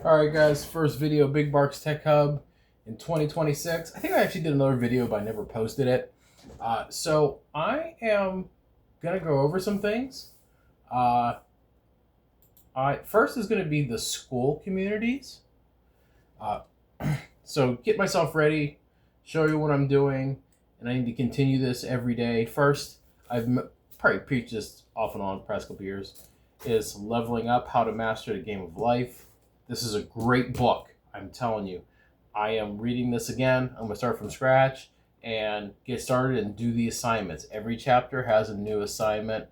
Alright guys, first video, Big Barks Tech Hub in 2026. I think I actually did another video, but I never posted it. So I am going to go over some things. First is going to be the school communities. So get myself ready, show you what I'm doing, and I need to continue this every day. First, I've probably preached this off and on the past couple years, is Leveling Up, How to Master the Game of Life. This is a great book, I'm telling you. I am reading this again. I'm going to start from scratch and get started and do the assignments. Every chapter has a new assignment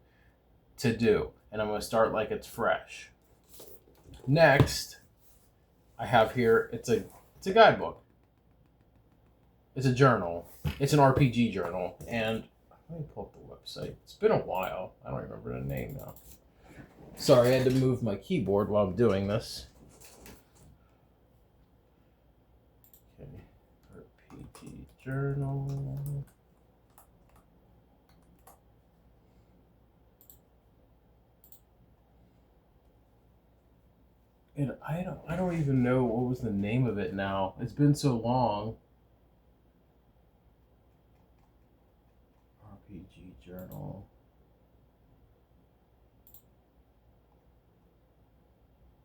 to do, and I'm going to start like it's fresh. Next, I have here, it's a guidebook. It's a journal. It's an RPG journal, and let me pull up the website. It's been a while. I don't remember the name now. Sorry, I had to move my keyboard while I'm doing this. RPG journal. And I don't even know what was the name of it now. It's been so long. RPG journal.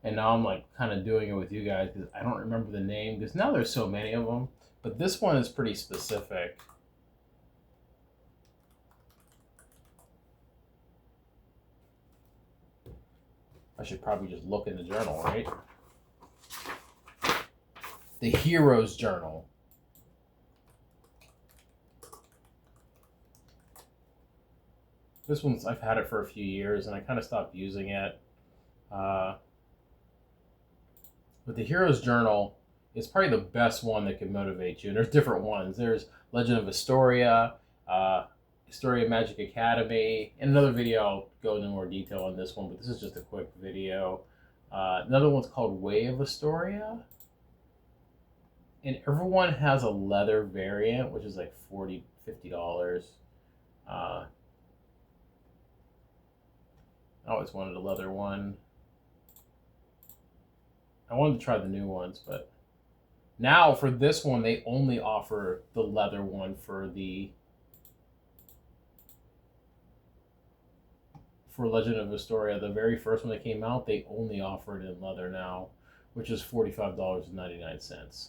And now I'm like kind of doing it with you guys because I don't remember the name because now there's so many of them. But this one is pretty specific. I should probably just look in the journal, right? The Hero's Journal. This one's, I've had it for a few years and I kind of stopped using it. But the Hero's Journal is probably the best one that can motivate you. And there's different ones. There's Legend of Astoria, Astoria Magic Academy. In another video, I'll go into more detail on this one, but this is just a quick video. Another one's called Way of Astoria. And everyone has a leather variant, which is like $40, $50. I always wanted a leather one. I wanted to try the new ones, but now for this one, they only offer the leather one for Legend of Astoria. The very first one that came out, they only offer it in leather now, which is $45.99.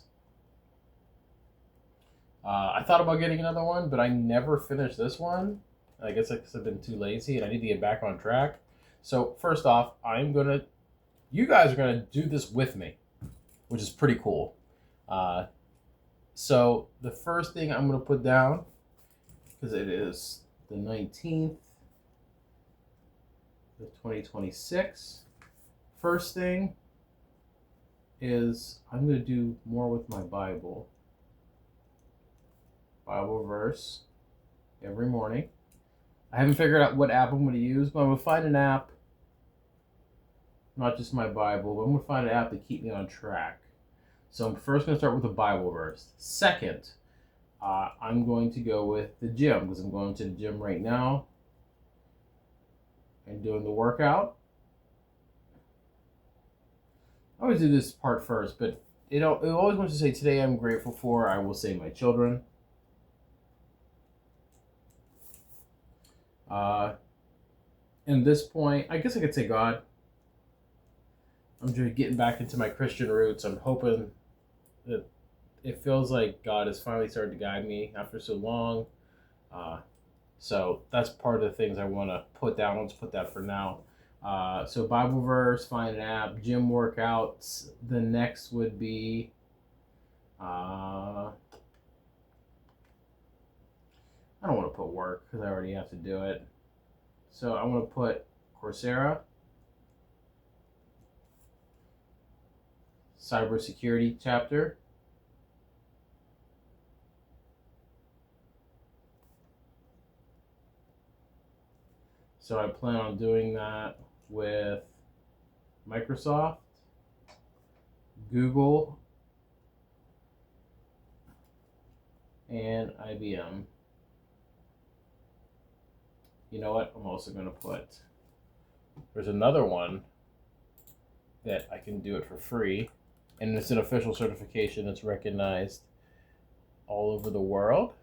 I thought about getting another one, but I never finished this one. I guess because I've been too lazy and I need to get back on track. So first off, you guys are going to do this with me, which is pretty cool. So the first thing I'm going to put down, because it is the 19th of 2026, first thing is I'm going to do more with my Bible verse every morning. I haven't figured out what app I'm going to use, but I'm going to find an app, not just my Bible, but I'm going to find an app to keep me on track. So I'm first going to start with a Bible verse. Second, I'm going to go with the gym because I'm going to the gym right now and doing the workout. I always do this part first, but it always wants to say, today I'm grateful for, I will say, my children. In this point, I guess I could say God. I'm just getting back into my Christian roots. I'm hoping that it feels like God has finally started to guide me after so long. So that's part of the things I want to put down. Let's put that for now. So Bible verse, find an app, gym workouts. The next would be I don't want to put work because I already have to do it. So I want to put Coursera, cybersecurity chapter, so I plan on doing that with Microsoft, Google, and IBM. You know what? I'm also going to there's another one that I can do it for free. and it's an official certification that's recognized all over the world.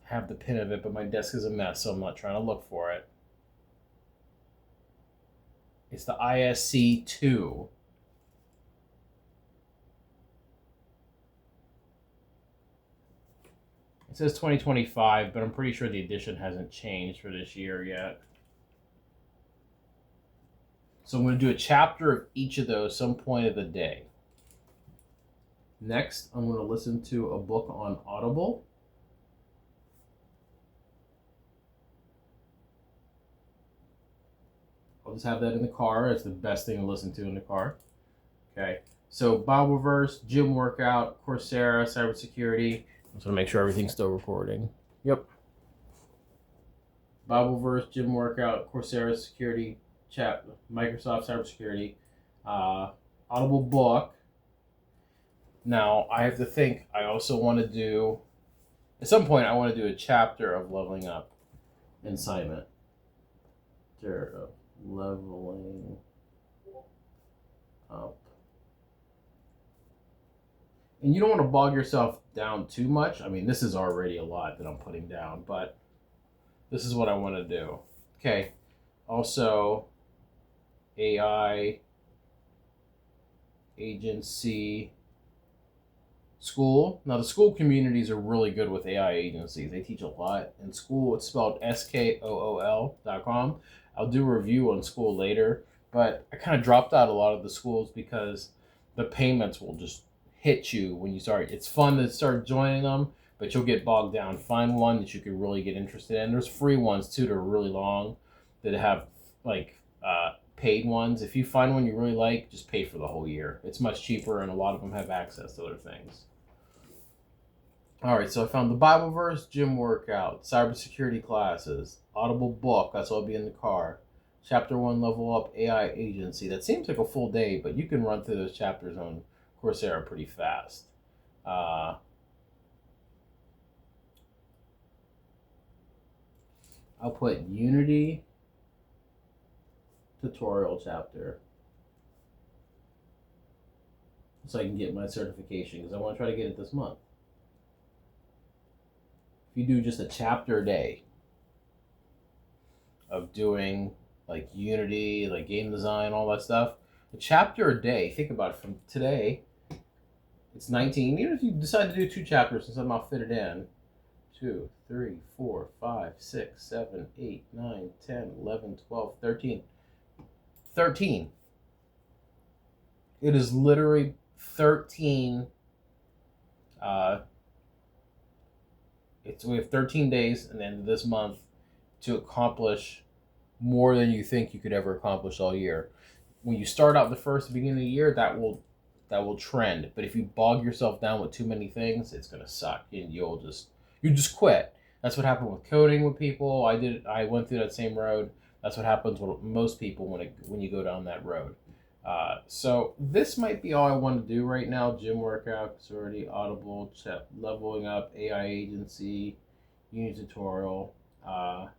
I have the pin of it, but my desk is a mess, so I'm not trying to look for it. It's the ISC 2. It says 2025, but I'm pretty sure the edition hasn't changed for this year yet. So I'm going to do a chapter of each of those some point of the day. Next, I'm going to listen to a book on Audible. I'll just have that in the car. It's the best thing to listen to in the car. Okay. So Bible verse, gym workout, Coursera, cybersecurity. I just want to make sure everything's still recording. Yep. Bible verse, gym workout, Coursera, security, chat, Microsoft cybersecurity, Audible book. Now I have to think. I also want to do, at some point, I want to do a chapter of leveling up in Simon. Leveling up. And you don't want to bog yourself down too much. I mean, this is already a lot that I'm putting down, but this is what I want to do. Okay. Also, AI, agency, school. Now, the school communities are really good with AI agencies. They teach a lot. In school, it's spelled skool.com. I'll do a review on school later, but I kind of dropped out a lot of the schools because the payments will just hit you when you start. It's fun to start joining them, but you'll get bogged down. Find one that you could really get interested in. There's free ones too that are really long that have like paid ones. If you find one you really like, just pay for the whole year. It's much cheaper, and a lot of them have access to other things. All right, so I found the Bible verse, gym workout, cybersecurity classes, Audible book. That's all be in the car. Chapter 1, level up AI agency. That seems like a full day, but you can run through those chapters on Coursera pretty fast. I'll put Unity tutorial chapter so I can get my certification, because I want to try to get it this month. If you do just a chapter a day of doing like Unity, like game design, all that stuff, a chapter a day, think about it, from today, it's 19. Even if you decide to do 2 chapters and somehow fit it in, 2, 3, 4, 5, 6, 7, 8, 9, 10, 11, 12, 13. 13. It is literally 13. We have 13 days and then this month to accomplish more than you think you could ever accomplish all year. When you start out the beginning of the year, that will trend. But if you bog yourself down with too many things, it's gonna suck, and you just quit. That's what happened with coding with people. I went through that same road. That's what happens with most people when you go down that road. So this might be all I want to do right now. Gym workout, already Audible, leveling up, AI agency, Unity tutorial. I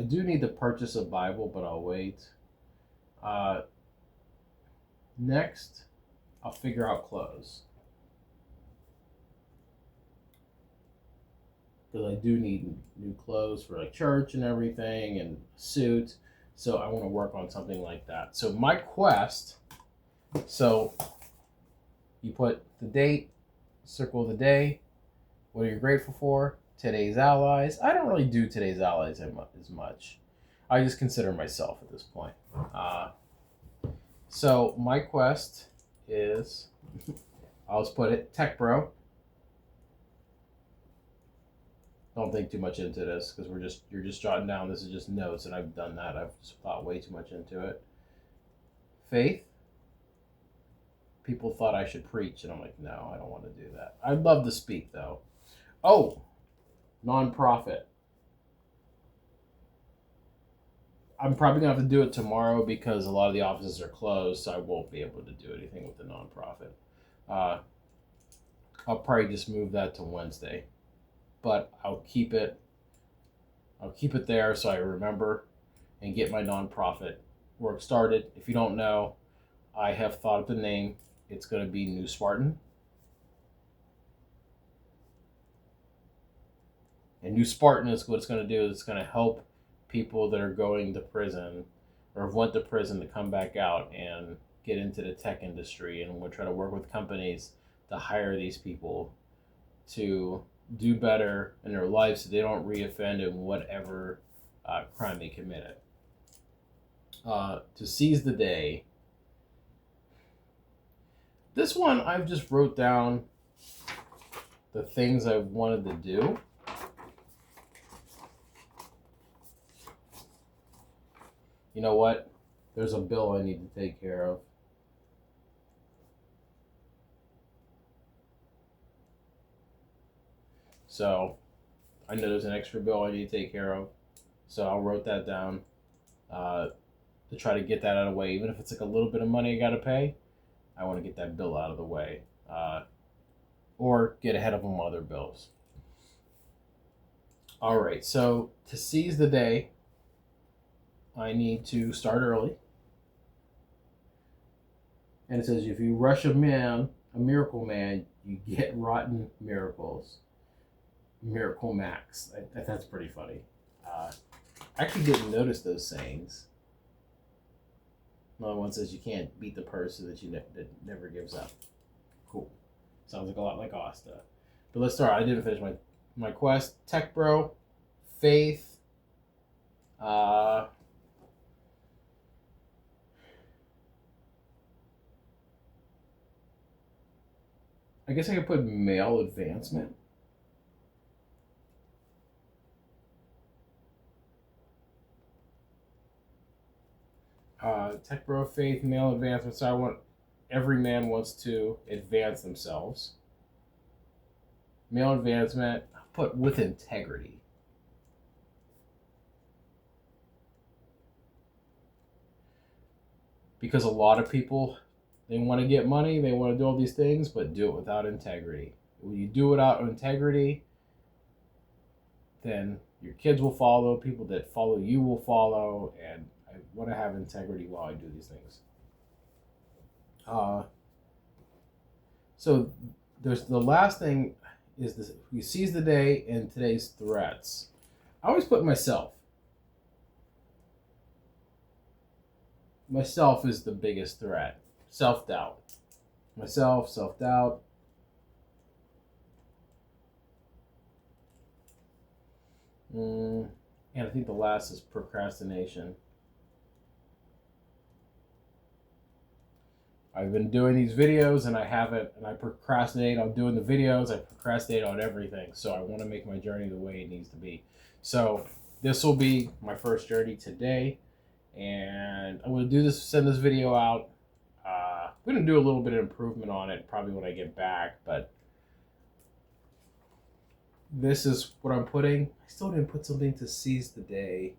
do need to purchase a Bible, but I'll wait. Next, I'll figure out clothes. Because I do need new clothes for like church and everything, and suit. So I want to work on something like that. So my quest, so you put the date, circle the day, what are you grateful for, today's allies. I don't really do today's allies as much. I just consider myself at this point. So my quest is, I'll just put it, Tech Bro. Don't think too much into this because you're just jotting down. This is just notes, and I've done that. I've just thought way too much into it. Faith. People thought I should preach, and I'm like, no, I don't want to do that. I'd love to speak though. Oh, nonprofit. I'm probably gonna have to do it tomorrow because a lot of the offices are closed, so I won't be able to do anything with the nonprofit. I'll probably just move that to Wednesday. But I'll keep it there so I remember. and get my nonprofit work started. If you don't know, I have thought of the name. It's going to be New Spartan. And New Spartan is what it's going to do is it's going to help people that are going to prison or have went to prison to come back out and get into the tech industry. And we'll try to work with companies to hire these people to do better in their lives so they don't reoffend in whatever crime they committed. To seize the day. This one I've just wrote down the things I wanted to do. You know what? There's a bill I need to take care of. So I know there's an extra bill I need to take care of. So I wrote that down to try to get that out of the way. Even if it's like a little bit of money I got to pay, I want to get that bill out of the way. Or get ahead of them on other bills. All right, so to seize the day, I need to start early. And it says, if you rush a miracle man, you get rotten miracles. Miracle Max. That's pretty funny. I actually didn't notice those sayings. Another one says, you can't beat the person that never gives up. Cool. Sounds like a lot like Asta. But let's start. I didn't finish my quest. Tech Bro, Faith, I guess I could put male advancement. Tech Bro, Faith, male advancement. So every man wants to advance themselves. Male advancement, I'll put with integrity. Because a lot of people, they want to get money, they want to do all these things, but do it without integrity. When you do it without integrity, then your kids will follow, people that follow you will follow, and I want to have integrity while I do these things. So there's the last thing is this: you seize the day and today's threats. I always put myself. Myself is the biggest threat. Self-doubt. Self-doubt. And I think the last is procrastination. I've been doing these videos and I procrastinate on doing the videos. I procrastinate on everything. So I want to make my journey the way it needs to be. So this will be my first journey today. And I'm going to send this video out. I'm going to do a little bit of improvement on it probably when I get back. But this is what I'm putting. I still didn't put something to seize the day.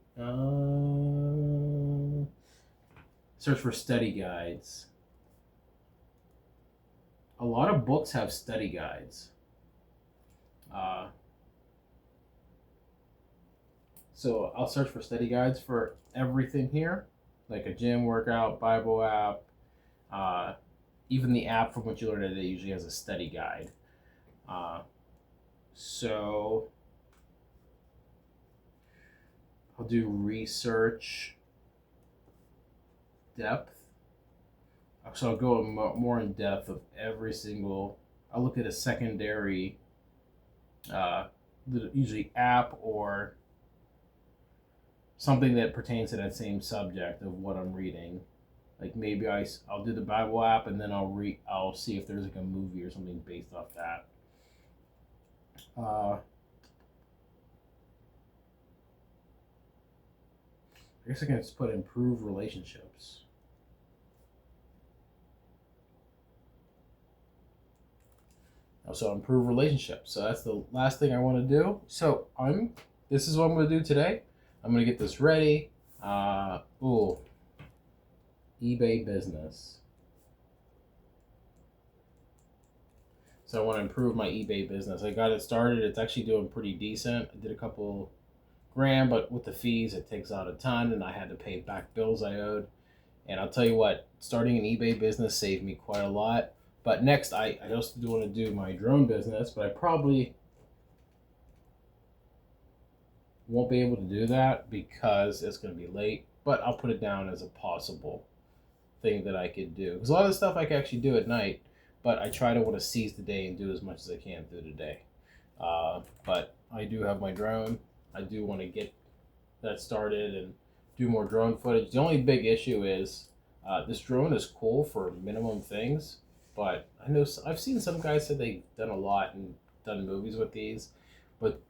Search for study guides. A lot of books have study guides. So I'll search for study guides for everything here, like a gym workout, Bible app, even the app from What You Learned Today usually has a study guide. So I'll do research depth. So I'll go more in depth of every single. I'll look at a secondary, usually app or something that pertains to that same subject of what I'm reading. Like maybe I'll do the Bible app and then I'll see if there's like a movie or something based off that. I guess I can just put improve relationships. So improve relationships. So that's the last thing I want to do. So this is what I'm going to do today. I'm going to get this ready. eBay business. So I want to improve my eBay business. I got it started. It's actually doing pretty decent. I did a couple grand, but with the fees, it takes out a ton, and I had to pay back bills I owed. And I'll tell you what, starting an eBay business saved me quite a lot. But next, I also do want to do my drone business, but I probably won't be able to do that because it's going to be late. But I'll put it down as a possible thing that I could do. Because a lot of the stuff I can actually do at night, but I try to want to seize the day and do as much as I can through the day. But I do have my drone. I do want to get that started and do more drone footage. The only big issue is this drone is cool for minimum things, but I know I've seen some guys say they've done a lot and done movies with these, but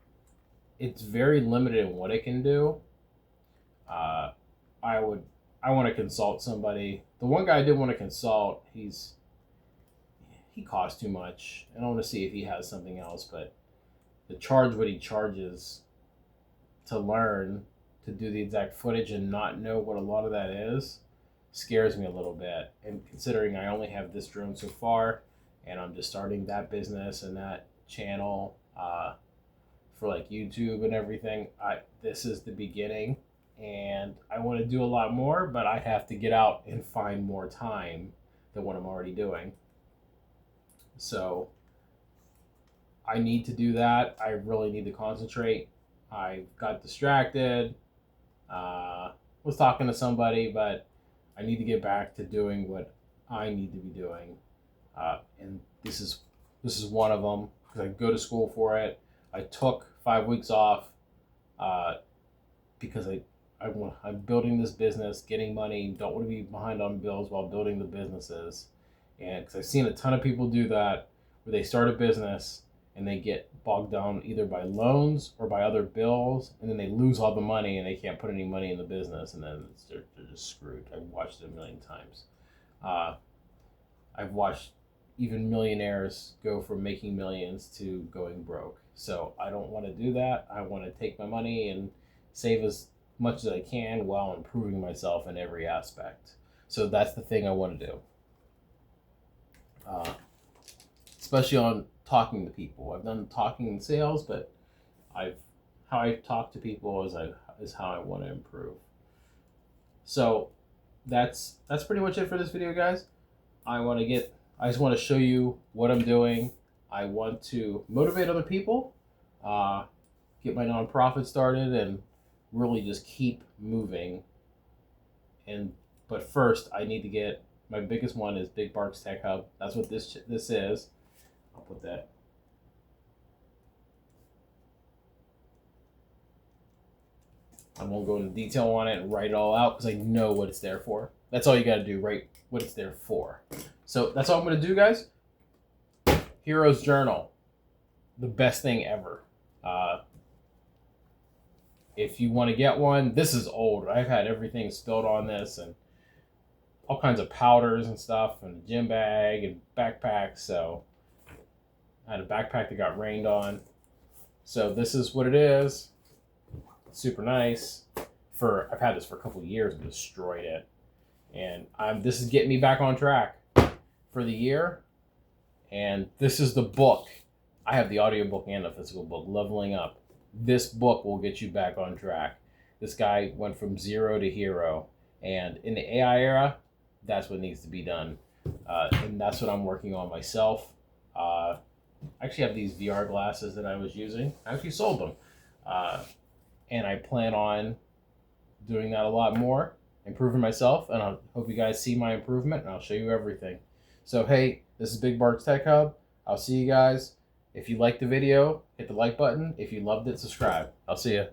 it's very limited in what it can do. I want to consult somebody. The one guy I did want to consult, he costs too much, and I want to see if he has something else. But to charge what he charges to learn to do the exact footage and not know what a lot of that is scares me a little bit. And considering I only have this drone so far, and I'm just starting that business and that channel for like YouTube and everything, this is the beginning, and I want to do a lot more, but I have to get out and find more time than what I'm already doing. So I need to do that. I really need to concentrate. I got distracted. Was talking to somebody, but I need to get back to doing what I need to be doing. And this is one of them because I go to school for it. I took 5 weeks off because I'm building this business, getting money. Don't want to be behind on bills while building the businesses. And because I've seen a ton of people do that, where they start a business and they get bogged down either by loans or by other bills, and then they lose all the money and they can't put any money in the business, and then they're just screwed. I've watched it a million times. I've watched even millionaires go from making millions to going broke. So I don't want to do that. I want to take my money and save as much as I can while improving myself in every aspect. So that's the thing I want to do. Especially on talking to people. I've done talking in sales, but how I talk to people is how I want to improve. So that's pretty much it for this video, guys. I just want to show you what I'm doing. I want to motivate other people, get my nonprofit started, and really just keep moving. But first, I need to get my biggest one is Big Barks Tech Hub. That's what this is. I'll put that. I won't go into detail on it and write it all out because I know what it's there for. That's all you got to do, write what it's there for. So that's all I'm going to do, guys. Hero's Journal. The best thing ever. If you want to get one, this is old. I've had everything spilled on this and all kinds of powders and stuff and a gym bag and backpacks. So I had a backpack that got rained on. So this is what it is. It's super nice. I've had this for a couple of years and destroyed it. And this is getting me back on track for the year. And this is the book. I have the audiobook and the physical book, Leveling Up. This book will get you back on track. This guy went from zero to hero. And in the AI era, that's what needs to be done. And that's what I'm working on myself. I actually have these VR glasses that I was using. I actually sold them. And I plan on doing that a lot more, improving myself. And I hope you guys see my improvement, and I'll show you everything. So, hey, this is Big Barks Tech Hub. I'll see you guys. If you liked the video, hit the like button. If you loved it, subscribe. I'll see you.